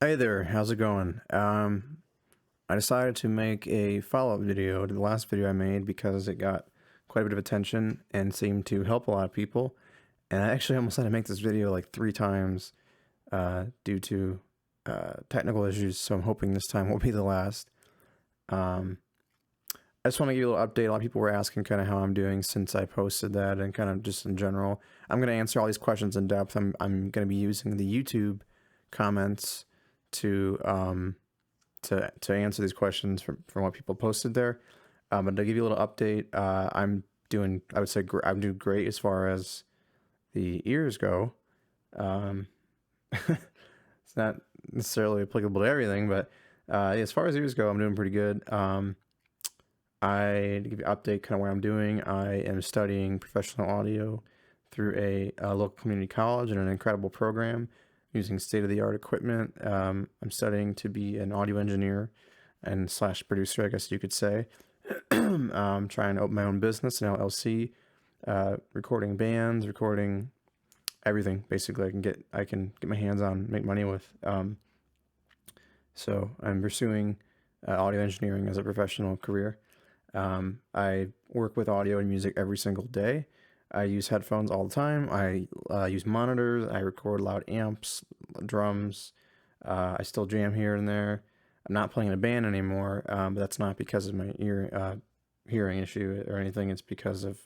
Hey there, how's it going? I decided to make a follow-up video to the last video I made because it got quite a bit of attention and seemed to help a lot of people. And I actually almost had to make this video like 3 times due to technical issues, so I'm hoping this time won't be the last. Um, I just want to give you a little update. A lot of people were asking kind of how I'm doing since I posted that and kind of just in general. I'm going to answer all these questions in depth. I'm going to be using the YouTube comments to answer these questions from what people posted there. But to give you a little update, I would say I'm doing great as far as the ears go. It's not necessarily applicable to everything, but as far as ears go, I'm doing pretty good. To give you an update kind of where I'm doing, I am studying professional audio through a local community college in an incredible program using state-of-the-art equipment. I'm studying to be an audio engineer and slash producer, I guess you could say. I'm trying to open my own business, an LLC, recording bands, recording everything. Basically, I can get my hands on, make money with. So I'm pursuing audio engineering as a professional career. I work with audio and music every single day. I use headphones all the time. I use monitors. I record loud amps, drums. I still jam here and there. I'm not playing in a band anymore, but that's not because of my hearing issue or anything. It's because of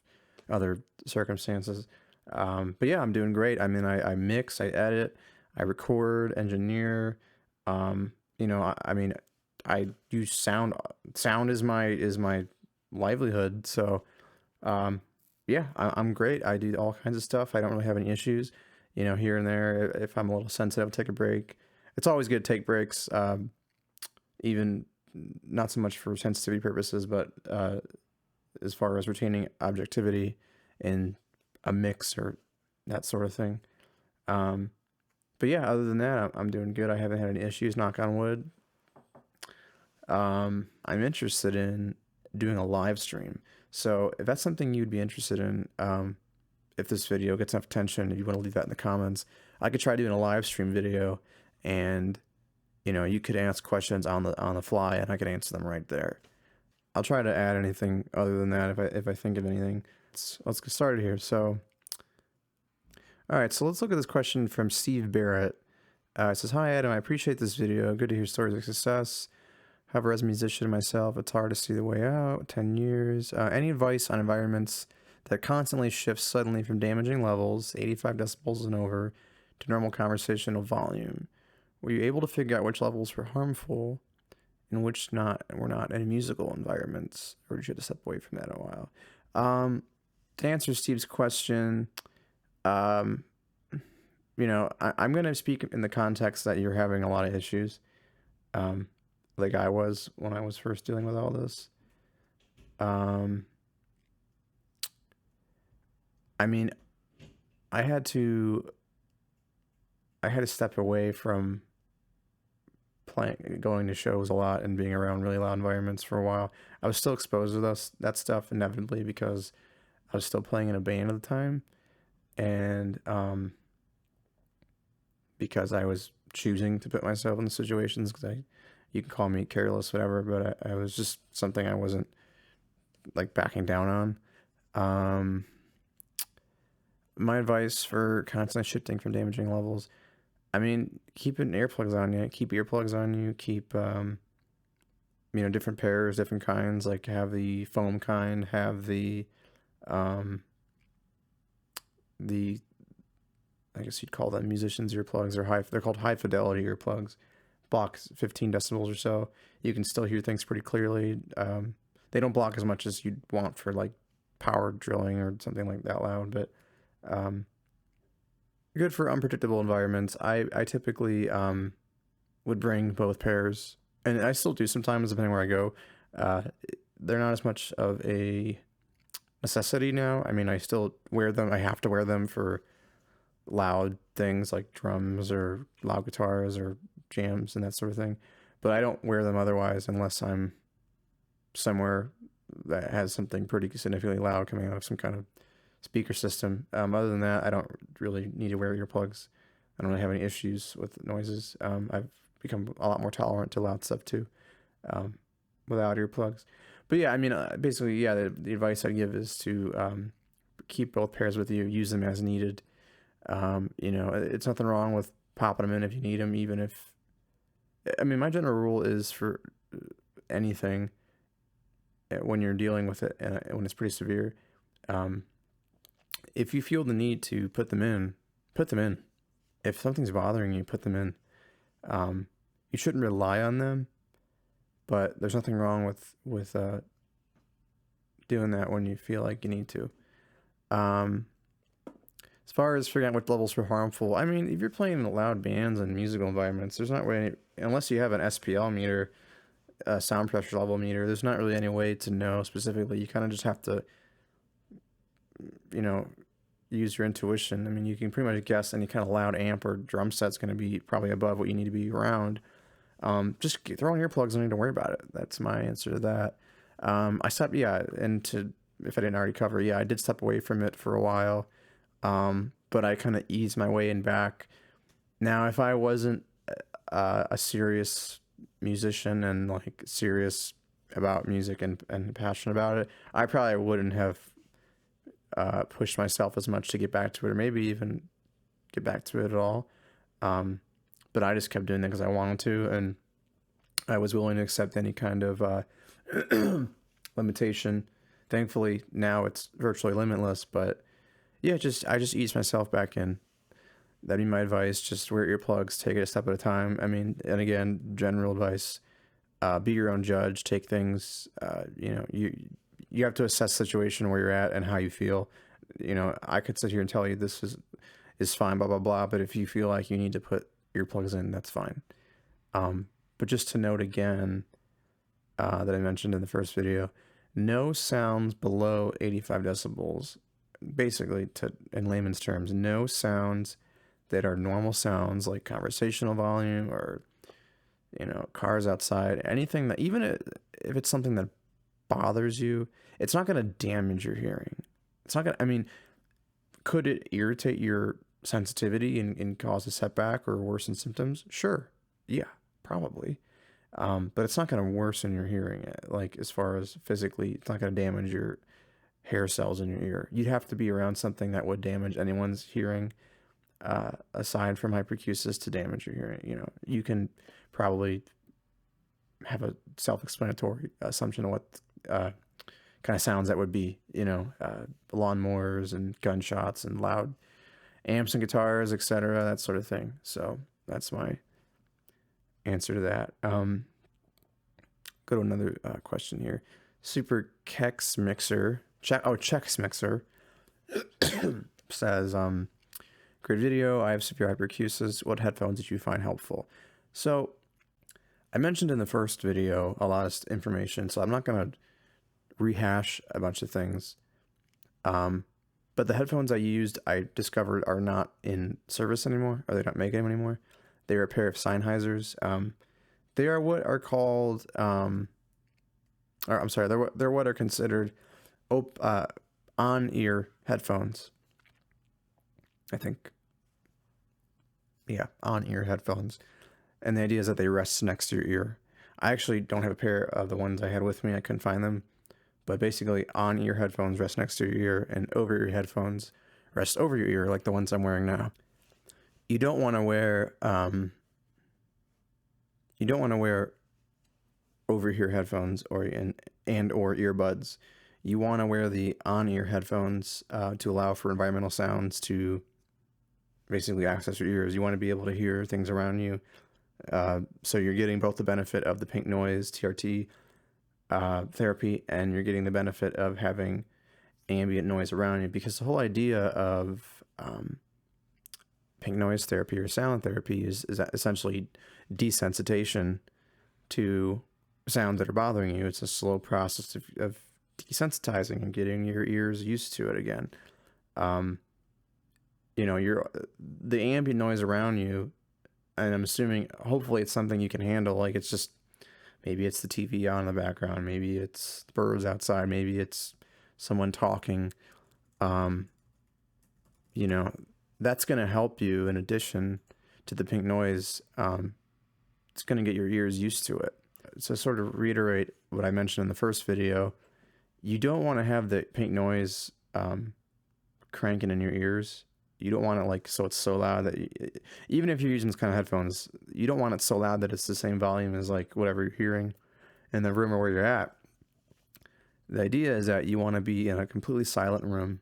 other circumstances. But yeah, I'm doing great. I mean, I mix, I edit, I record, engineer. I mean, I use sound. Sound is my livelihood. So, yeah, I'm great. I do all kinds of stuff. I don't really have any issues. Here and there, if I'm a little sensitive, I'll take a break. It's always good to take breaks, even not so much for sensitivity purposes, but as far as retaining objectivity in a mix or that sort of thing. But yeah, other than that, I'm doing good. I haven't had any issues, knock on wood. I'm interested in doing a live stream. So if that's something you'd be interested in, if this video gets enough attention, if you want to leave that in the comments, I could try doing a live stream video, and you could ask questions on the fly, and I could answer them right there. I'll try to add anything other than that if I think of anything. Let's get started here. So, all right, so let's look at this question from Steve Barrett. It says, "Hi Adam, I appreciate this video. Good to hear stories of success. However, as a musician myself, it's hard to see the way out. 10 years. Any advice on environments that constantly shift suddenly from damaging levels, 85 decibels and over, to normal conversational volume? Were you able to figure out which levels were harmful and which were not in musical environments, or did you have to step away from that in a while?" To answer Steve's question, I'm going to speak in the context that you're having a lot of issues. Like I was when I was first dealing with all this. I mean, I had to step away from going to shows a lot and being around really loud environments for a while. I was still exposed to that stuff inevitably because I was still playing in a band at the time, and because I was choosing to put myself in the situations, because you can call me careless, whatever, but I was just something I wasn't like backing down on. My advice for constantly shifting from damaging levels, I mean, keep earplugs on you, keep earplugs on you, keep, different pairs, different kinds, like have the foam kind, have the, I guess you'd call them musicians' earplugs, they're called high fidelity earplugs. Block 15 decibels or so. You can still hear things pretty clearly. They don't block as much as you'd want for like power drilling or something like that loud, but good for unpredictable environments. I typically would bring both pairs, and I still do sometimes depending where I go. They're not as much of a necessity now. I mean, I still wear them. I have to wear them for loud things like drums or loud guitars or jams and that sort of thing, but I don't wear them otherwise unless I'm somewhere that has something pretty significantly loud coming out of some kind of speaker system. Other than that, I don't really need to wear earplugs. I don't really have any issues with noises. I've become a lot more tolerant to loud stuff too, without earplugs. But yeah, I mean, basically, yeah, the advice I'd give is to keep both pairs with you, use them as needed. You know, it's nothing wrong with popping them in if you need them, even if, I mean, my general rule is for anything, when you're dealing with it and when it's pretty severe, if you feel the need to put them in, put them in. If something's bothering you, put them in. You shouldn't rely on them, but there's nothing wrong with doing that when you feel like you need to. As far as figuring out what levels are harmful, I mean, if you're playing in loud bands and musical environments, there's not really, unless you have an SPL meter, a sound pressure level meter, there's not really any way to know specifically. You kind of just have to, you know, use your intuition. I mean, you can pretty much guess any kind of loud amp or drum set's going to be probably above what you need to be around. Just throw in earplugs, don't need to worry about it. That's my answer to that. I stepped, yeah, and if I didn't already cover, yeah, I did step away from it for a while. But I kind of eased my way in back. Now, if I wasn't a serious musician and like serious about music and passionate about it, I probably wouldn't have pushed myself as much to get back to it, or maybe even get back to it at all. But I just kept doing that because I wanted to, and I was willing to accept any kind of limitation. Thankfully, now it's virtually limitless, but yeah, I just ease myself back in. That'd be my advice. Just wear earplugs, take it a step at a time. I mean, and again, general advice, be your own judge, take things, you know, you have to assess the situation where you're at and how you feel. You know, I could sit here and tell you this is fine, blah, blah, blah. But if you feel like you need to put earplugs in, that's fine. But just to note again, that I mentioned in the first video, no sounds below 85 decibels. Basically, in layman's terms, no sounds that are normal sounds like conversational volume or, you know, cars outside, anything that, even if it's something that bothers you, it's not going to damage your hearing. It's not going to, I mean, could it irritate your sensitivity and cause a setback or worsen symptoms? Sure. Yeah, probably. But it's not going to worsen your hearing. Like, as far as physically, it's not going to damage your hair cells in your ear. You'd have to be around something that would damage anyone's hearing, aside from hyperacusis, to damage your hearing. You know, you can probably have a self-explanatory assumption of what kind of sounds that would be. You know, lawnmowers and gunshots and loud amps and guitars, etc., that sort of thing. So that's my answer to that. Go to another question here. Super Hex Mixer. Hex Mixer says, great video. I have severe hyperacusis. What headphones did you find helpful? So I mentioned in the first video a lot of information, so I'm not going to rehash a bunch of things. But the headphones I used, I discovered, are not in service anymore, or they don't make them anymore. They are a pair of Sennheisers. They are what are called, or I'm sorry, they're what are considered on-ear headphones. I think. Yeah, on-ear headphones. And the idea is that they rest next to your ear. I actually don't have a pair of the ones I had with me. I couldn't find them. But basically, on-ear headphones rest next to your ear, and over-ear headphones rest over your ear, like the ones I'm wearing now. You don't want to wear over-ear headphones or earbuds. You want to wear the on-ear headphones to allow for environmental sounds to basically access your ears. You want to be able to hear things around you. So you're getting both the benefit of the pink noise TRT therapy, and you're getting the benefit of having ambient noise around you, because the whole idea of pink noise therapy or sound therapy is essentially desensitization to sounds that are bothering you. It's a slow process of desensitizing and getting your ears used to it again. You know, the ambient noise around you, and I'm assuming, hopefully it's something you can handle. Like, it's just, maybe it's the TV on in the background, maybe it's birds outside, maybe it's someone talking. You know, that's going to help you in addition to the pink noise, it's going to get your ears used to it. So sort of reiterate what I mentioned in the first video, you don't want to have the pink noise cranking in your ears. You don't want it like so it's so loud that even if you're using this kind of headphones, you don't want it so loud that it's the same volume as like whatever you're hearing in the room or where you're at. The idea is that you want to be in a completely silent room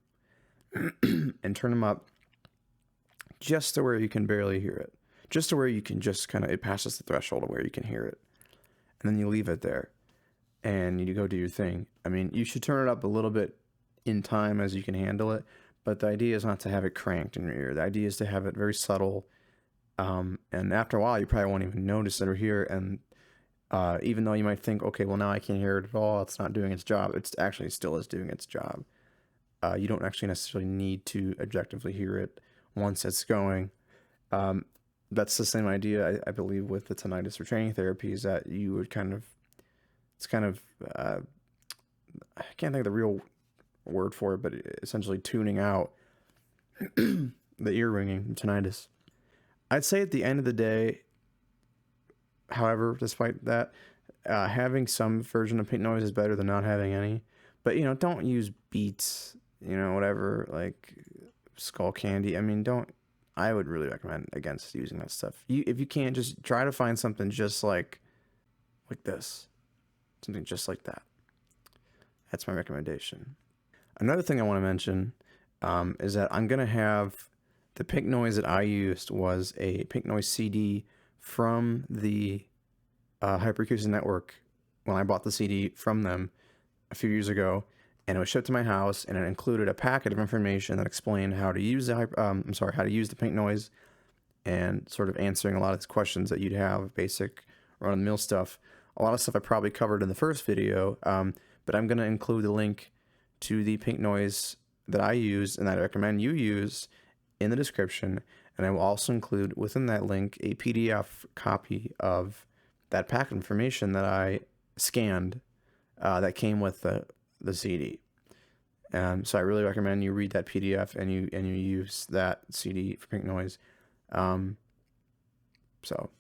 and turn them up just to where you can barely hear it, just to where you can just kind of, it passes the threshold of where you can hear it, and then you leave it there and you go do your thing. I mean, you should turn it up a little bit in time as you can handle it, but the idea is not to have it cranked in your ear. The idea is to have it very subtle, and after a while you probably won't even notice it or hear it, and even though you might think, okay, well now I can't hear it at all, it's not doing its job, it's actually still is doing its job. You don't actually necessarily need to objectively hear it once it's going. That's the same idea, I believe, with the tinnitus retraining therapy, is that you would kind of, it's kind of, I can't think of the real word for it, but essentially tuning out the ear ringing, tinnitus. I'd say at the end of the day, however, despite that, having some version of pink noise is better than not having any. But, you know, don't use Beats, you know, whatever, like Skull Candy. I mean, I would really recommend against using that stuff. If you can't, just try to find something just like this. Something just like that. That's my recommendation. Another thing I want to mention is that I'm going to have the pink noise that I used was a pink noise CD from the Hyperacusis Network when I bought the CD from them a few years ago, and it was shipped to my house, and it included a packet of information that explained how to use the how to use the pink noise, and sort of answering a lot of these questions that you'd have, basic run-of-the-mill stuff. A lot of stuff I probably covered in the first video, but I'm going to include the link to the pink noise that I use and that I recommend you use in the description, and I will also include within that link a PDF copy of that packet information that I scanned that came with the CD. So I really recommend you read that PDF and you use that CD for pink noise. So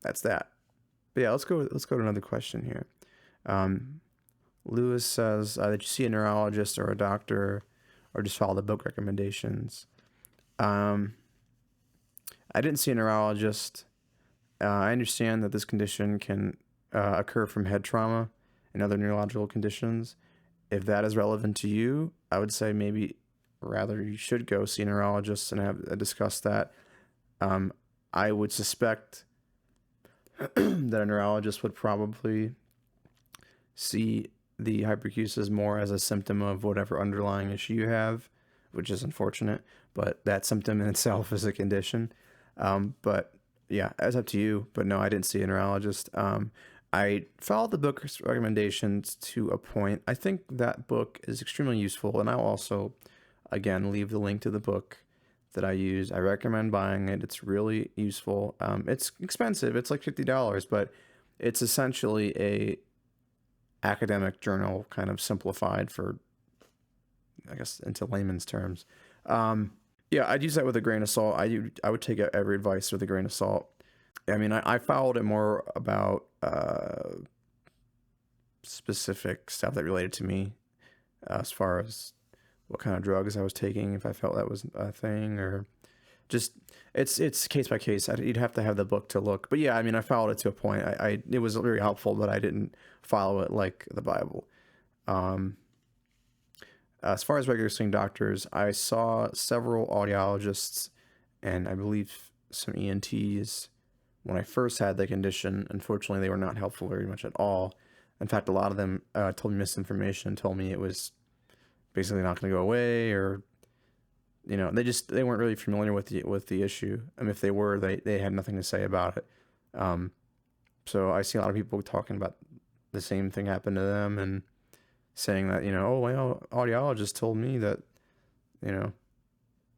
that's that. But yeah, let's go to another question here. Lewis says, did you see a neurologist or a doctor, or just follow the book recommendations? I didn't see a neurologist. I understand that this condition can occur from head trauma and other neurological conditions. If that is relevant to you, I would say maybe rather you should go see a neurologist and have discuss that. I would suspect that a neurologist would probably see the hyperacusis more as a symptom of whatever underlying issue you have, which is unfortunate, but that symptom in itself is a condition. But yeah, it's up to you. But no, I didn't see a neurologist. I followed the book recommendations to a point. I think that book is extremely useful, and I'll also, again, leave the link to the book that I use. I recommend buying it. It's really useful. It's expensive. It's like $50, but it's essentially a academic journal, kind of simplified for, I guess, into layman's terms. Yeah, I'd use that with a grain of salt. I would take every advice with a grain of salt. I mean, I followed it more about specific stuff that related to me, as far as what kind of drugs I was taking, if I felt that was a thing, or just it's case by case. You'd have to have the book to look. But yeah, I mean, I followed it to a point. It was very helpful, but I didn't follow it like the Bible. As far as regular seeing doctors, I saw several audiologists and I believe some ENTs when I first had the condition. Unfortunately, they were not helpful very much at all. In fact, a lot of them told me misinformation, told me it was basically not going to go away, or, you know, they weren't really familiar with the issue. I mean, if they were, they had nothing to say about it. So I see a lot of people talking about the same thing happened to them and saying that, you know, oh, well, audiologist told me that, you know,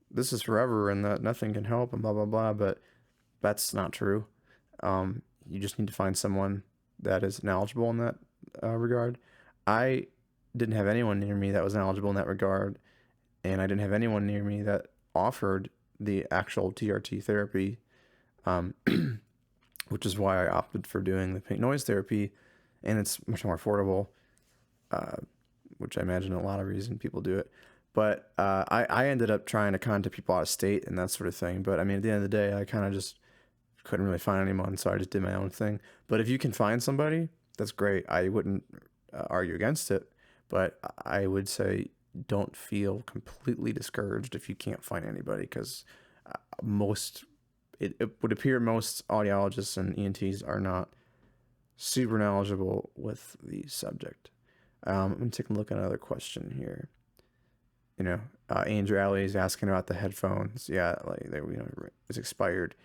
this is forever and that nothing can help and blah, blah, blah. But that's not true. You just need to find someone that is knowledgeable in that regard. I didn't have anyone near me that was knowledgeable in that regard, and I didn't have anyone near me that offered the actual TRT therapy. which is why I opted for doing the pink noise therapy, and it's much more affordable, which I imagine a lot of reason people do it. But I ended up trying to contact people out of state and that sort of thing. But I mean, at the end of the day, I kind of just couldn't really find anyone, so I just did my own thing. But if you can find somebody, that's great. I wouldn't argue against it, but I would say don't feel completely discouraged if you can't find anybody, because it would appear most audiologists and ENTs are not super knowledgeable with the subject. I'm going to take a look at another question here. Andrew Alley is asking about the headphones. Yeah, like it's expired.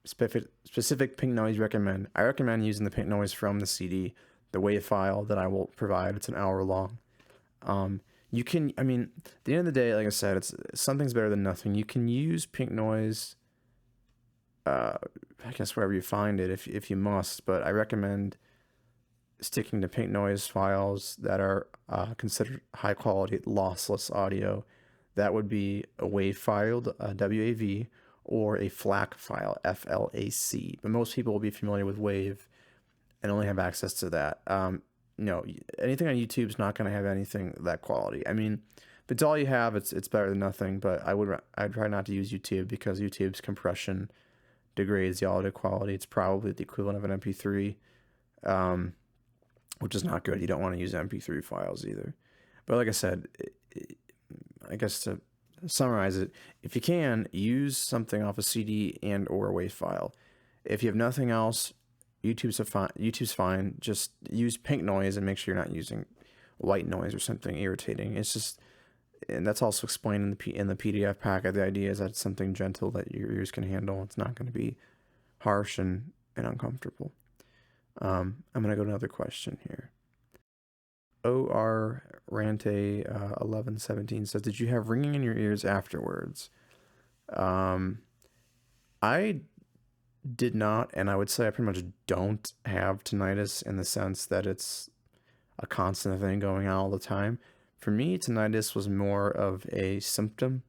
Specific pink noise recommend. I recommend using the pink noise from the CD, the WAV file that I will provide. It's an hour long. You can, at the end of the day, like I said, something's better than nothing. You can use pink noise, I guess wherever you find it, if you must, but I recommend sticking to pink noise files that are considered high quality lossless audio. That would be a WAV file, WAV, or a FLAC file, FLAC. But most people will be familiar with WAV and only have access to that. No, anything on YouTube is not going to have anything that quality. I mean, if it's all you have, it's better than nothing. But I'd try not to use YouTube, because YouTube's compression degrades the audio quality. It's probably the equivalent of an MP3, which is not good. You don't want to use MP3 files either. But like I said, I guess to summarize it, if you can, use something off a CD and or a WAV file. If you have nothing else, YouTube's fine. Just use pink noise and make sure you're not using white noise or something irritating. It's just, and that's also explained in the PDF packet. The idea is that it's something gentle that your ears can handle. It's not going to be harsh and uncomfortable. I'm going to go to another question here. OR Rante 1117 says, did you have ringing in your ears afterwards? I did not, and I would say I pretty much don't have tinnitus in the sense that it's a constant thing going on all the time. For me, tinnitus was more of a symptom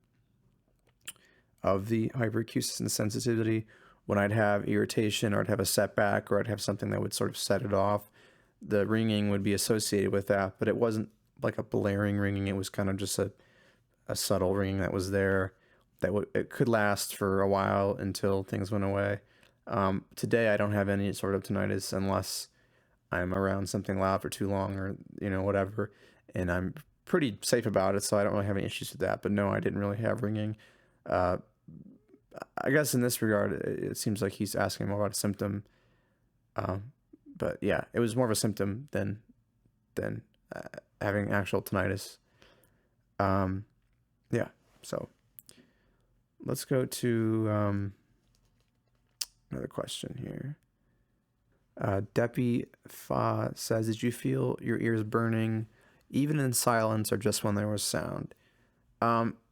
of the hyperacusis and sensitivity. When I'd have irritation, or I'd have a setback, or I'd have something that would sort of set it off, the ringing would be associated with that, but it wasn't like a blaring ringing. It was kind of just a subtle ringing that was there, it could last for a while until things went away. Today I don't have any sort of tinnitus unless I'm around something loud for too long, or whatever, and I'm pretty safe about it, so I don't really have any issues with that. But no, I didn't really have ringing. I guess in this regard, it seems like he's asking more about a symptom. But yeah, it was more of a symptom than having actual tinnitus. Yeah, so let's go to another question here. Deppy Fa says, did you feel your ears burning even in silence or just when there was sound?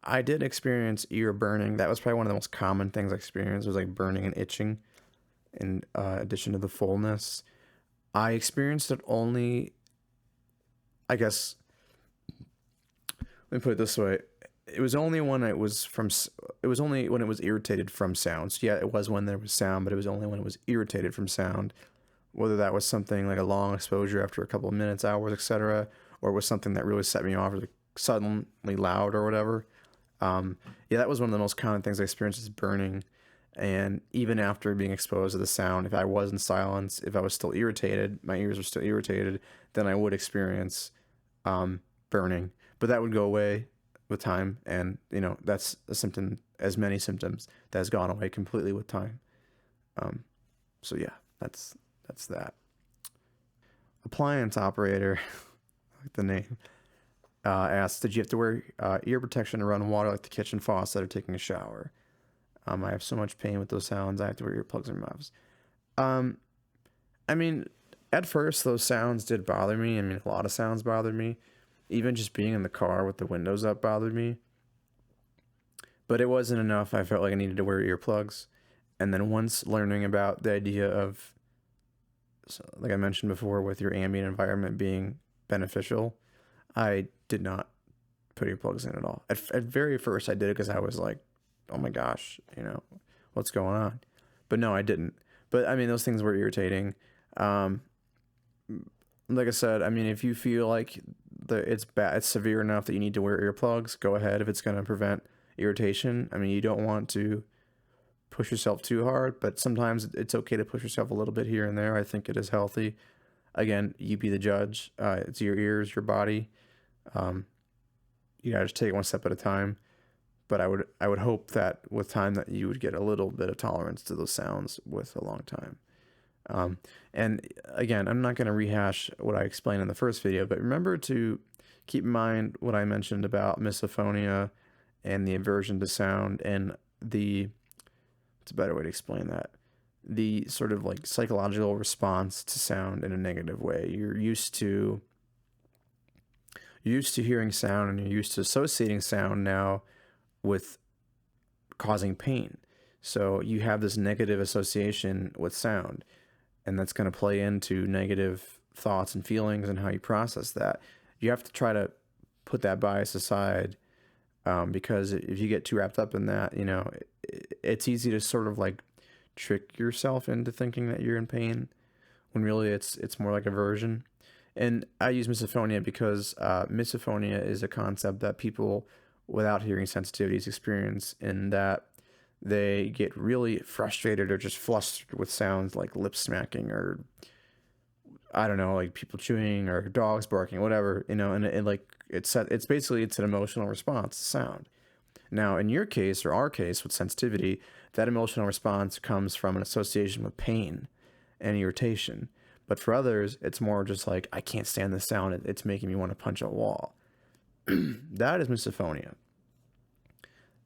I did experience ear burning. That was probably one of the most common things I experienced, was like burning and itching, in addition to the fullness. I experienced it only, I guess, let me put it this way. It was only when it was irritated from sound. So yeah, it was when there was sound, but it was only when it was irritated from sound. Whether that was something like a long exposure after a couple of minutes, hours, etc., or it was something that really set me off, like suddenly loud or whatever. Yeah, that was one of the most common things I experienced, is burning. And even after being exposed to the sound, if I was in silence, if I was still irritated, my ears were still irritated, then I would experience burning. But that would go away with time, and that's a symptom, as many symptoms, that has gone away completely with time. So yeah, that's that. Appliance operator, I like the name, asks, did you have to wear ear protection to run water like the kitchen faucet or taking a shower? I have so much pain with those sounds. I have to wear earplugs in my mouth. At first those sounds did bother me. A lot of sounds bothered me. Even just being in the car with the windows up bothered me. But it wasn't enough. I felt like I needed to wear earplugs. And then once learning about the idea of, like I mentioned before, with your ambient environment being beneficial, I did not put earplugs in at all. At very first I did it because I was like, oh my gosh, what's going on? But no, I didn't. But I mean, those things were irritating. Um, like I said, I mean, if you feel like it's bad, it's severe enough that you need to wear earplugs, go ahead if it's going to prevent irritation. I mean, you don't want to push yourself too hard, but sometimes it's okay to push yourself a little bit here and there. I think it is healthy. Again, you be the judge. It's your ears, your body. You gotta just take it one step at a time. But I would hope that with time that you would get a little bit of tolerance to those sounds with a long time. And again, I'm not going to rehash what I explained in the first video, but remember to keep in mind what I mentioned about misophonia and the aversion to sound and it's a better way to explain that. The sort of like psychological response to sound in a negative way. You're used to hearing sound and you're used to associating sound now with causing pain. So you have this negative association with sound, and that's going to play into negative thoughts and feelings and how you process that. You have to try to put that bias aside, because if you get too wrapped up in that, you know, it's easy to sort of like trick yourself into thinking that you're in pain when really it's more like aversion. And I use misophonia because misophonia is a concept that people without hearing sensitivities experience, in that they get really frustrated or just flustered with sounds like lip smacking or I don't know, like people chewing or dogs barking, whatever, you know, and it's basically an emotional response to sound. Now, in your case or our case with sensitivity, that emotional response comes from an association with pain and irritation. But for others, it's more just like, I can't stand the sound. It's making me want to punch a wall. That is misophonia.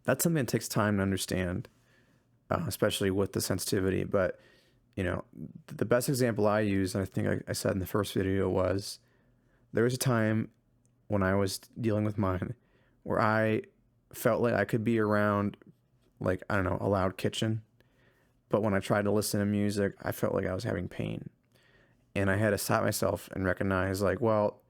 That's something that takes time to understand, especially with the sensitivity. But, you know, the best example I use, and I think I said in the first video, was there was a time when I was dealing with mine where I felt like I could be around, like, I don't know, a loud kitchen. But when I tried to listen to music, I felt like I was having pain. And I had to stop myself and recognize, like, well,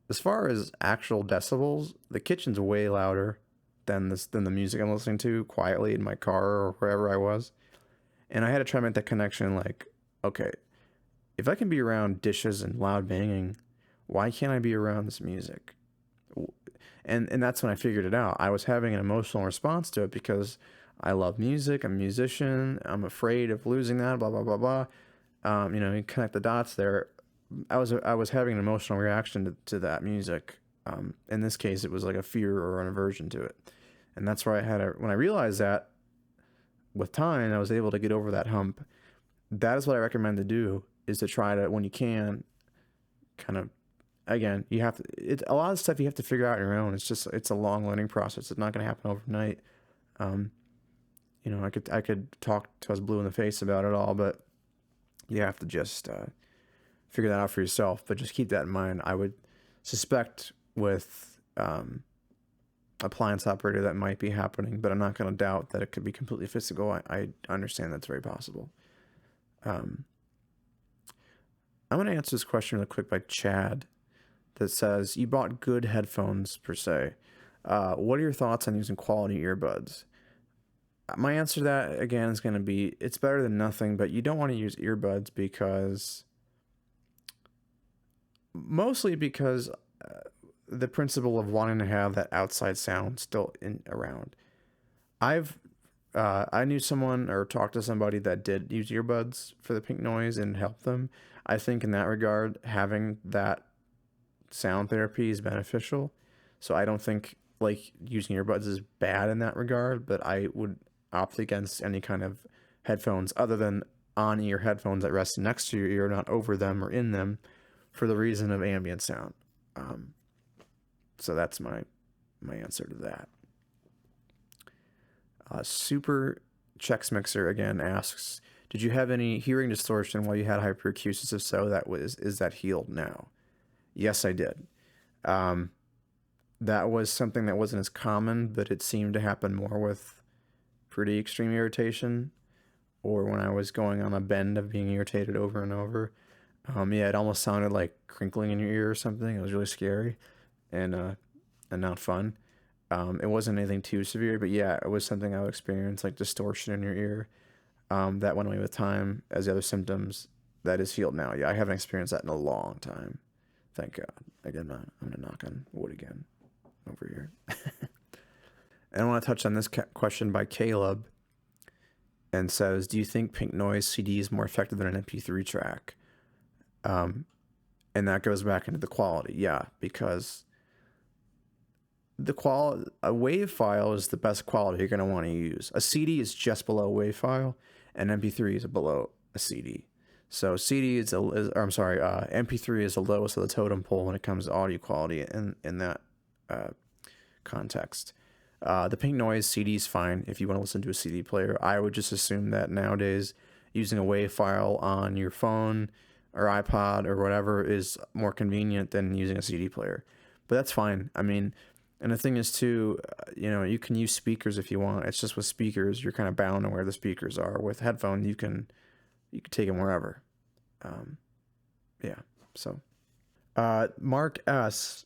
as far as actual decibels, the kitchen's way louder than the music I'm listening to quietly in my car or wherever I was. And I had to try to make that connection, like, okay, if I can be around dishes and loud banging, why can't I be around this music? And that's when I figured it out. I was having an emotional response to it because I love music, I'm a musician, I'm afraid of losing that, blah, blah, blah, blah. You know, you connect the dots there. I was having an emotional reaction to that music. In this case, it was like a fear or an aversion to it. And that's where when I realized that, with time, I was able to get over that hump. That is what I recommend to do, is to try to, when you can, kind of, again, you have to, a lot of stuff you have to figure out on your own. It's a long learning process. It's not going to happen overnight. You know, I could talk till I was blue in the face about it all, but you have to just figure that out for yourself. But just keep that in mind. I would suspect with appliance operator that might be happening, but I'm not going to doubt that it could be completely physical. I understand that's very possible. I'm going to answer this question real quick by Chad that says, you bought good headphones per se. What are your thoughts on using quality earbuds? My answer to that, again, is going to be, it's better than nothing, but you don't want to use earbuds mostly because the principle of wanting to have that outside sound still around. I knew someone or talked to somebody that did use earbuds for the pink noise and helped them. I think in that regard, having that sound therapy is beneficial. So I don't think like using earbuds is bad in that regard, but I would opt against any kind of headphones other than on-ear headphones that rest next to your ear, not over them or in them, for the reason of ambient sound. So that's my answer to that. Super Hex Mixer again asks, did you have any hearing distortion while you had hyperacusis? If so, is that healed now? Yes, I did. That was something that wasn't as common, but it seemed to happen more with pretty extreme irritation, or when I was going on a bend of being irritated over and over. Yeah, it almost sounded like crinkling in your ear or something. It was really scary and not fun. It wasn't anything too severe, but yeah, it was something I would experience, like distortion in your ear. That went away with time as the other symptoms. That is healed now. Yeah, I haven't experienced that in a long time. Thank God. Again, I'm gonna knock on wood again over here. And I want to touch on this question by Caleb, and says, do you think pink noise CD is more effective than an MP3 track? And that goes back into the quality. Yeah, because a WAV file is the best quality you're going to want to use. A CD is just below a WAV file, and MP3 is below a CD. So MP3 is the lowest of the totem pole when it comes to audio quality in that context. The pink noise CD is fine if you want to listen to a CD player. I would just assume that nowadays using a WAV file on your phone or iPod or whatever is more convenient than using a CD player. But that's fine. I mean, and the thing is too, you can use speakers if you want. It's just with speakers, you're kind of bound to where the speakers are. With headphones, you can take them wherever. Yeah. So, Mark S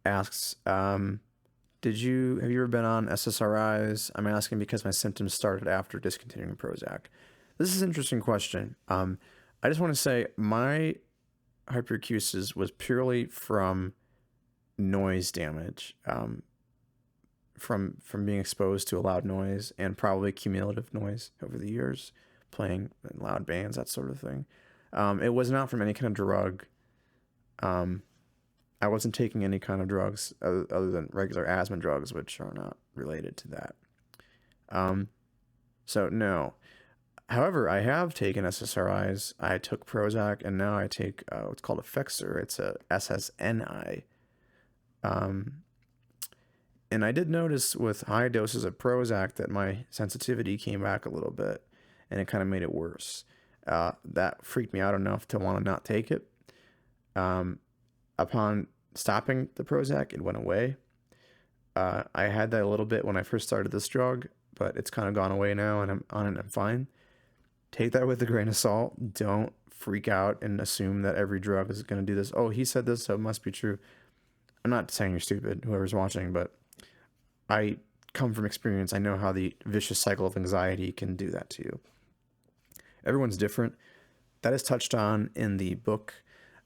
asks, have you ever been on SSRIs? I'm asking because my symptoms started after discontinuing Prozac. This is an interesting question. I just want to say my hyperacusis was purely from noise damage, from being exposed to a loud noise and probably cumulative noise over the years, playing in loud bands, that sort of thing. It was not from any kind of drug. I wasn't taking any kind of drugs other than regular asthma drugs, which are not related to that. So no. However, I have taken SSRIs. I took Prozac, and now I take what's called a Fexer. It's a SSNI. And I did notice with high doses of Prozac that my sensitivity came back a little bit, and it kind of made it worse. That freaked me out enough to want to not take it. Upon stopping the Prozac, it went away. I had that a little bit when I first started this drug, but it's kind of gone away now, and I'm on it and I'm fine. Take that with a grain of salt. Don't freak out and assume that every drug is going to do this. Oh, he said this, so it must be true. I'm not saying you're stupid, whoever's watching, but I come from experience. I know how the vicious cycle of anxiety can do that to you. Everyone's different. That is touched on in the book.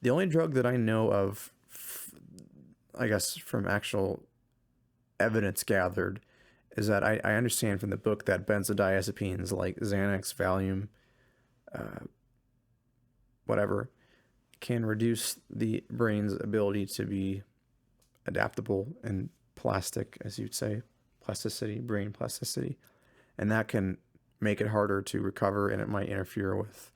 The only drug that I know of, I guess from actual evidence gathered, is that I understand from the book that benzodiazepines like Xanax, Valium, whatever, can reduce the brain's ability to be adaptable and plastic, as you'd say, plasticity, brain plasticity. And that can make it harder to recover, and it might interfere with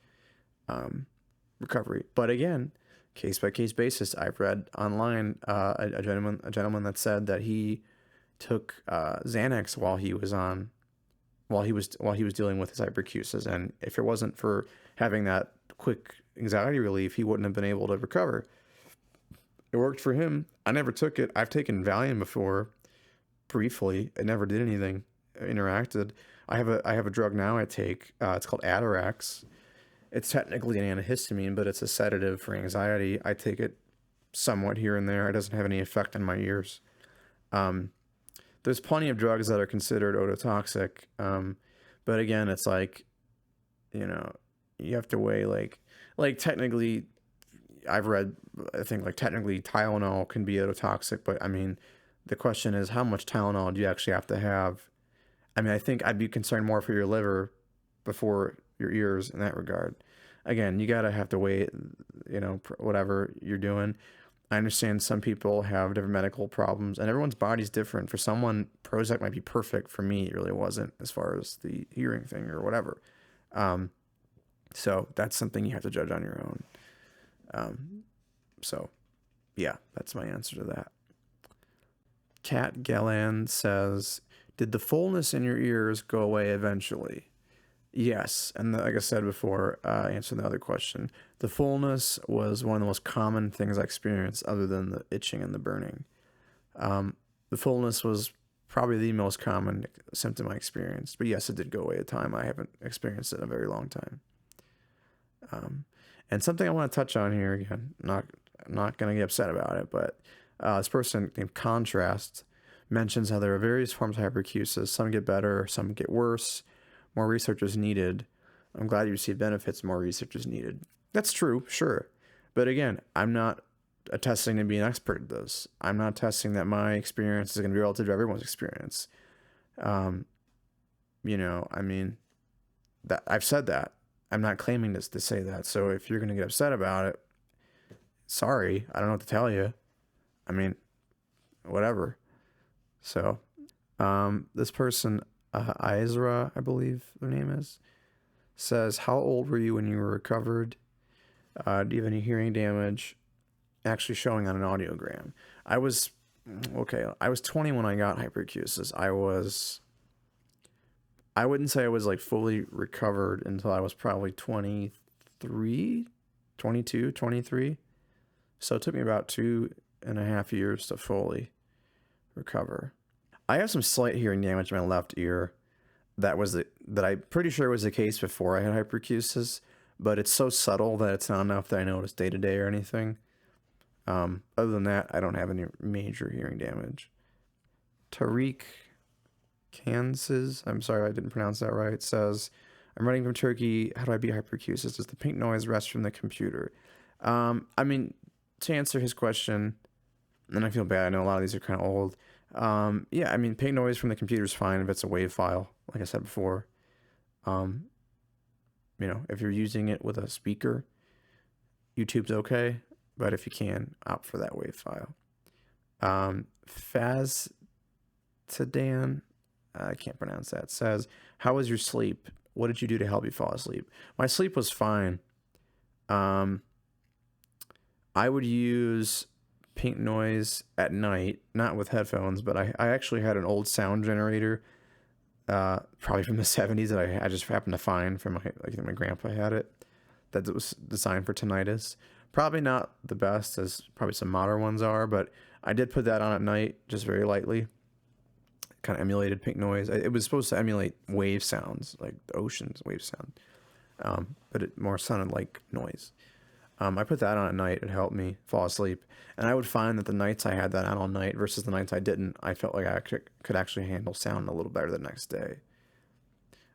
recovery. But again, case by case basis. I've read online a gentleman that said that he took Xanax while he was dealing with his hyperacusis, and if it wasn't for having that quick anxiety relief, he wouldn't have been able to recover. It worked for him. I never took it. I've taken Valium before, briefly. It never did anything. Interacted. I have a drug now I take. It's called Atarax. It's technically an antihistamine, but it's a sedative for anxiety. I take it somewhat here and there. It doesn't have any effect on my ears. There's plenty of drugs that are considered ototoxic. But again, it's like, you have to weigh like technically, I've read, I think like technically Tylenol can be ototoxic, but I mean, the question is how much Tylenol do you actually have to have? I mean, I think I'd be concerned more for your liver before your ears in that regard. Again, you gotta have to weigh, whatever you're doing. I understand some people have different medical problems, and everyone's body's different. For someone, Prozac might be perfect. For me, it really wasn't, as far as the hearing thing or whatever. So that's something you have to judge on your own. So yeah, that's my answer to that. Kat Galland says, did the fullness in your ears go away eventually? Yes, and like I said before, answering the other question, the fullness was one of the most common things I experienced other than the itching and the burning. The fullness was probably the most common symptom I experienced, but yes, it did go away at time. I haven't experienced it in a very long time. And something I want to touch on here, again, not going to get upset about it, but this person named Contrast mentions how there are various forms of hyperacusis. Some get better, some get worse. more research is needed. I'm glad you receive benefits. More research is needed. That's true, sure. But again, I'm not attesting to be an expert at this. I'm not attesting that my experience is going to be relative to everyone's experience. You know, I mean, that I've said that. I'm not claiming this to say that. So if you're going to get upset about it, sorry, I don't know what to tell you. I mean, whatever. So, this person, Izra, I believe their name is, says, how old were you when you were recovered? Do you have any hearing damage? Actually showing on an audiogram. I was 20 when I got hyperacusis. I wouldn't say I was like fully recovered until I was probably 23, 22, 23. So it took me about 2.5 years to fully recover. I have some slight hearing damage in my left ear. That I'm pretty sure was the case before I had hyperacusis, but it's so subtle that it's not enough that I notice day to day or anything. Other than that, I don't have any major hearing damage. Tariq Kansas, I'm sorry I didn't pronounce that right, says, I'm running from Turkey. How do I beat hyperacusis? Does the pink noise rest from the computer? I mean, to answer his question, and I feel bad, I know a lot of these are kind of old. Yeah, I mean, pink noise from the computer is fine if it's a WAV file, like I said before. You know, if you're using it with a speaker, YouTube's okay, but if you can, opt for that WAV file. Faz Sedan, I can't pronounce that, says, how was your sleep? What did you do to help you fall asleep? My sleep was fine. I would use pink noise at night, not with headphones, but I actually had an old sound generator, probably from the 70s that I just happened to find from my grandpa had it, that was designed for tinnitus. Probably not the best as probably some modern ones are, but I did put that on at night, just very lightly. Kind of emulated pink noise. It was supposed to emulate wave sounds, like the ocean's wave sound, but it more sounded like noise. I put that on at night. It helped me fall asleep, and I would find that the nights I had that on all night versus the nights I didn't, I felt like I could actually handle sound a little better the next day.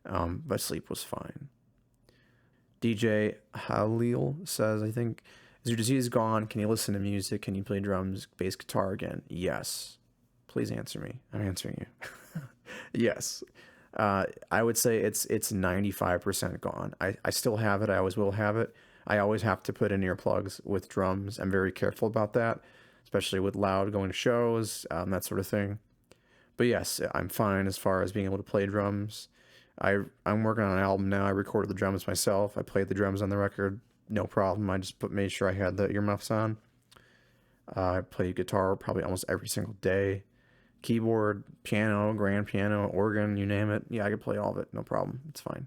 But sleep was fine. DJ Halil says, I think, is your disease gone? Can you listen to music? Can you play drums, bass, guitar again? Yes. Please answer me. I'm answering you. Yes. I would say it's 95% gone. I still have it. I always will have it. I always have to put in earplugs with drums. I'm very careful about that, especially with loud going to shows, that sort of thing. But yes, I'm fine as far as being able to play drums. I'm working on an album now. I recorded the drums myself. I played the drums on the record. No problem. I just made sure I had the earmuffs on. I play guitar probably almost every single day. Keyboard, piano, grand piano, organ, you name it. Yeah, I could play all of it. No problem. It's fine.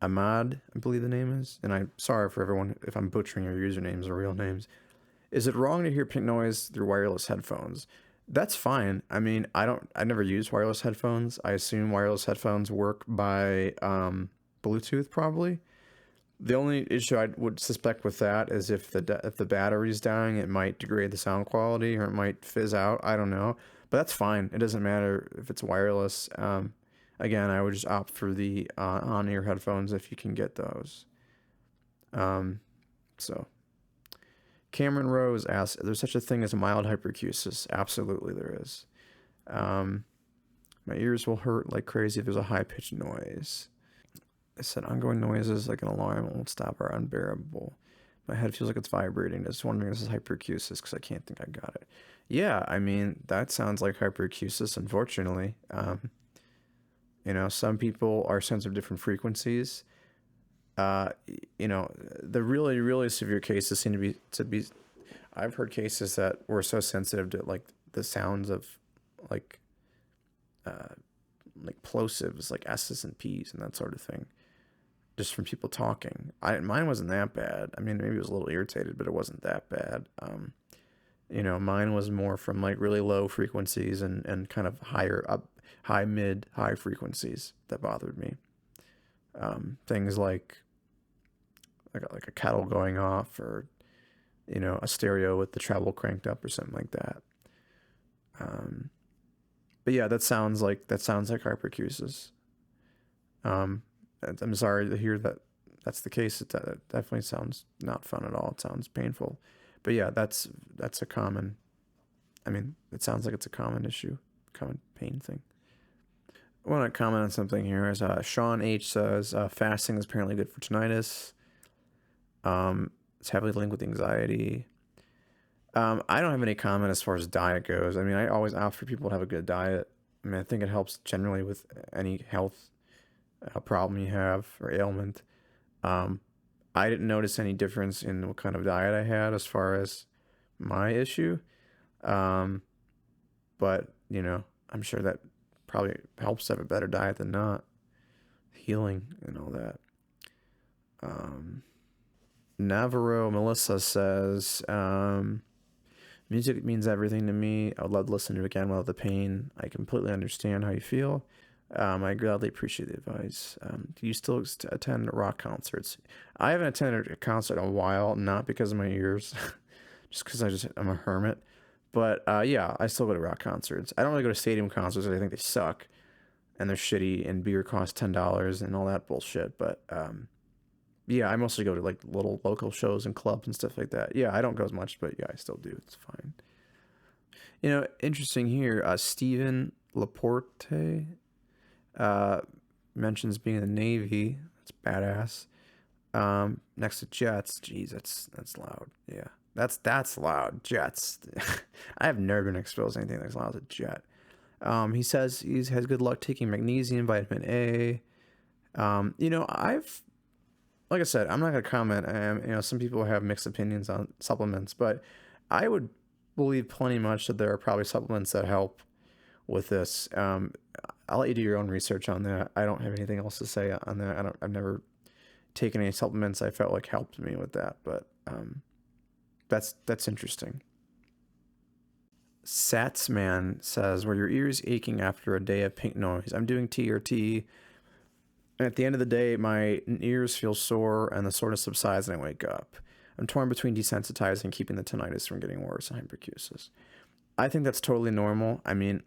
Ahmad, I believe the name is. And I'm sorry for everyone if I'm butchering your usernames or real names. Is it wrong to hear pink noise through wireless headphones? That's fine. I mean, I never use wireless headphones. I assume wireless headphones work by Bluetooth probably. The only issue I would suspect with that is if the battery's dying, it might degrade the sound quality or it might fizz out. I don't know, but that's fine. It doesn't matter if it's wireless. Again, I would just opt for the on-ear headphones if you can get those. So Cameron Rose asks, is there such a thing as a mild hyperacusis? Absolutely there is. My ears will hurt like crazy if there's a high-pitched noise. I said ongoing noises like an alarm won't stop are unbearable. My head feels like it's vibrating. Just wondering if this is hyperacusis because I can't think I got it. Yeah, I mean, that sounds like hyperacusis, unfortunately. You know, some people are sensitive to different frequencies. You know, the really, really severe cases seem to be. I've heard cases that were so sensitive to like the sounds of like plosives, like S's and P's and that sort of thing, just from people talking. Mine wasn't that bad. I mean, maybe it was a little irritated, but it wasn't that bad. You know, mine was more from like really low frequencies and kind of higher up, high, mid, high frequencies that bothered me. Things like a kettle going off, or you know, a stereo with the treble cranked up or something like that. But yeah, that sounds like hyperacusis. I'm sorry to hear that that's the case. It definitely sounds not fun at all. It sounds painful. But yeah, that's a common, I mean, it sounds like it's a common issue, common pain thing. I want to comment on something here. As Sean H says, fasting is apparently good for tinnitus. It's heavily linked with anxiety. I don't have any comment as far as diet goes. I mean, I always opt for people to have a good diet. I mean, I think it helps generally with any health problem you have or ailment. I didn't notice any difference in what kind of diet I had as far as my issue. But, you know, I'm sure that probably helps to have a better diet than not. Healing and all that. Navarro Melissa says, music means everything to me. I would love to listen to it again without the pain. I completely understand how you feel. I gladly appreciate the advice. Do you still attend rock concerts? I haven't attended a concert in a while, not because of my ears, just because I'm a hermit. But yeah, I still go to rock concerts. I don't really go to stadium concerts. I think they suck, and they're shitty, and beer costs $10 and all that bullshit. But yeah, I mostly go to like little local shows and clubs and stuff like that. Yeah, I don't go as much, but yeah, I still do. It's fine. You know, interesting here. Stephen Laporte mentions being in the Navy. That's badass. Next to jets. Jeez, that's loud. Yeah, that's loud. Jets. I have never been exposed to anything that's loud as a jet. He says he has good luck taking magnesium, vitamin A. You know, like I said, I'm not gonna comment. You know, some people have mixed opinions on supplements, but I would believe plenty much that there are probably supplements that help with this. I'll let you do your own research on that. I don't have anything else to say on that. I've never taken any supplements I felt like helped me with that, but that's interesting. Satsman says, were your ears aching after a day of pink noise? I'm doing TRT, and at the end of the day, my ears feel sore and the soreness subsides and I wake up. I'm torn between desensitizing and keeping the tinnitus from getting worse and hyperacusis. I think that's totally normal. I mean,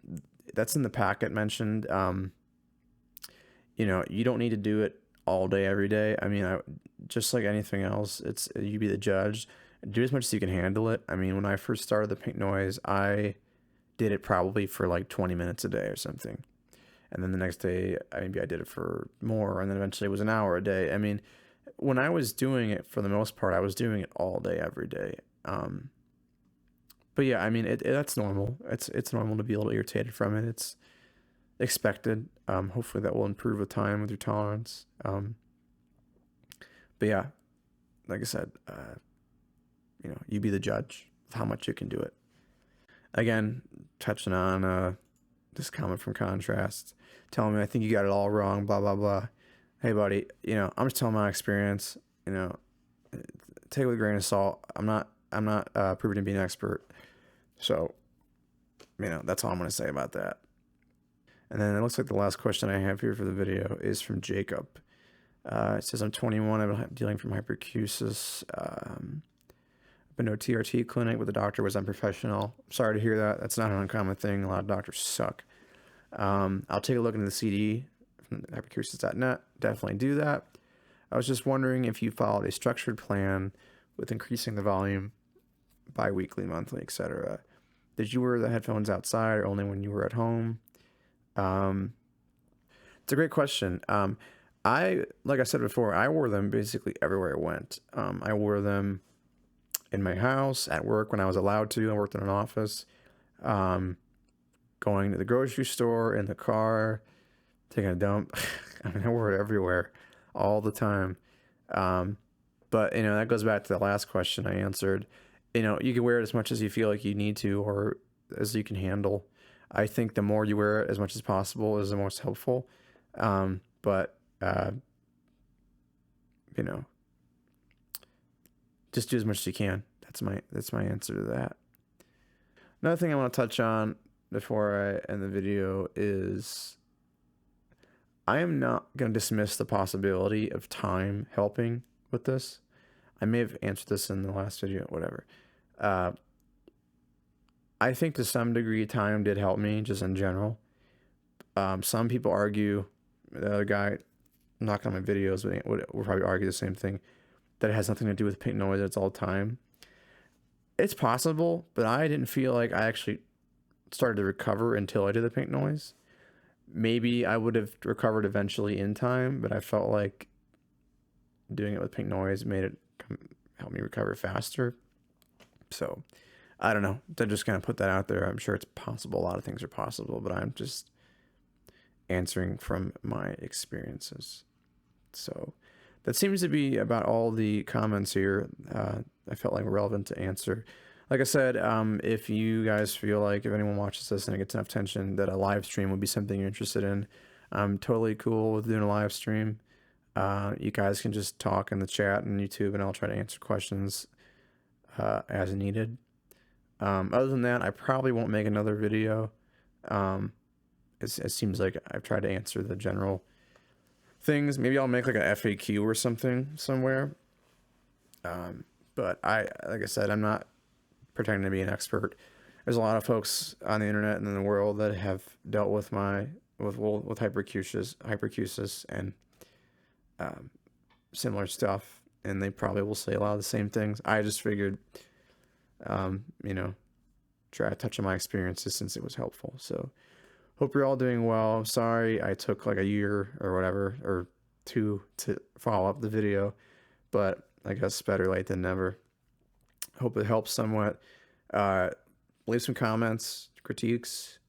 that's in the packet mentioned. You know, you don't need to do it all day, every day. I mean, just like anything else, you be the judge. Do as much as you can handle it. I mean, when I first started the pink noise, I did it probably for like 20 minutes a day or something. And then the next day, maybe I did it for more. And then eventually it was an hour a day. I mean, when I was doing it, for the most part, I was doing it all day, every day. But yeah, I mean, that's normal. It's normal to be a little irritated from it. It's expected. Hopefully that will improve with time with your tolerance. But yeah, like I said, you know, you be the judge of how much you can do it. Again, touching on this comment from Contrast, telling me I think you got it all wrong, blah blah blah. Hey buddy, you know, I'm just telling my experience. You know, take it with a grain of salt. I'm not proving to be an expert. So, you know, that's all I'm going to say about that. And then it looks like the last question I have here for the video is from Jacob. It says, I'm 21. I've been dealing from hyperacusis. I've been to a TRT clinic, but the doctor was unprofessional. Sorry to hear that. That's not an uncommon thing. A lot of doctors suck. I'll take a look into the CD from hyperacusis.net. Definitely do that. I was just wondering if you followed a structured plan with increasing the volume bi-weekly, monthly, etc. Did you wear the headphones outside or only when you were at home? It's a great question. Like I said before, I wore them basically everywhere I went. I wore them in my house, at work when I was allowed to. I worked in an office. Going to the grocery store, in the car, taking a dump. I mean, I wore it everywhere, all the time. But, you know, that goes back to the last question I answered. You know, you can wear it as much as you feel like you need to or as you can handle. I think the more you wear it as much as possible is the most helpful. But you know, just do as much as you can. That's my answer to that. Another thing I want to touch on before I end the video is I am not going to dismiss the possibility of time helping with this. I may have answered this in the last video, whatever. I think to some degree time did help me just in general. Some people argue, the other guy knocking on my videos would probably argue the same thing, that it has nothing to do with pink noise, it's all time. It's possible, but I didn't feel like I actually started to recover until I did the pink noise. Maybe I would have recovered eventually in time, but I felt like doing it with pink noise made it help me recover faster. So I don't know. I'm just gonna put that out there. I'm sure it's possible. A lot of things are possible, but I'm just answering from my experiences. So that seems to be about all the comments here. I felt like relevant to answer. Like I said, if you guys feel like, if anyone watches this and it gets enough attention, that a live stream would be something you're interested in, I'm totally cool with doing a live stream. You guys can just talk in the chat and YouTube, and I'll try to answer questions as needed. Other than that, I probably won't make another video. It seems like I've tried to answer the general things. Maybe I'll make like an FAQ or something somewhere. But like I said, I'm not pretending to be an expert. There's a lot of folks on the internet and in the world that have dealt with with hyperacusis and similar stuff, and they probably will say a lot of the same things. I just figured, you know, try to touch on my experiences since it was helpful. So hope you're all doing well. Sorry I took like a year or whatever, or 2 to follow up the video, but I guess better late than never. Hope it helps somewhat. Leave some comments, critiques,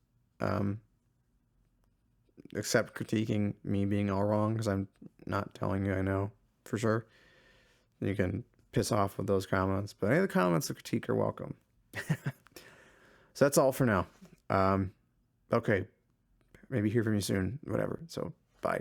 except critiquing me being all wrong, because I'm not telling you I know for sure. You can piss off with those comments, but any of the comments of critique are welcome. So that's all for now. Okay, maybe hear from you soon, whatever. So bye.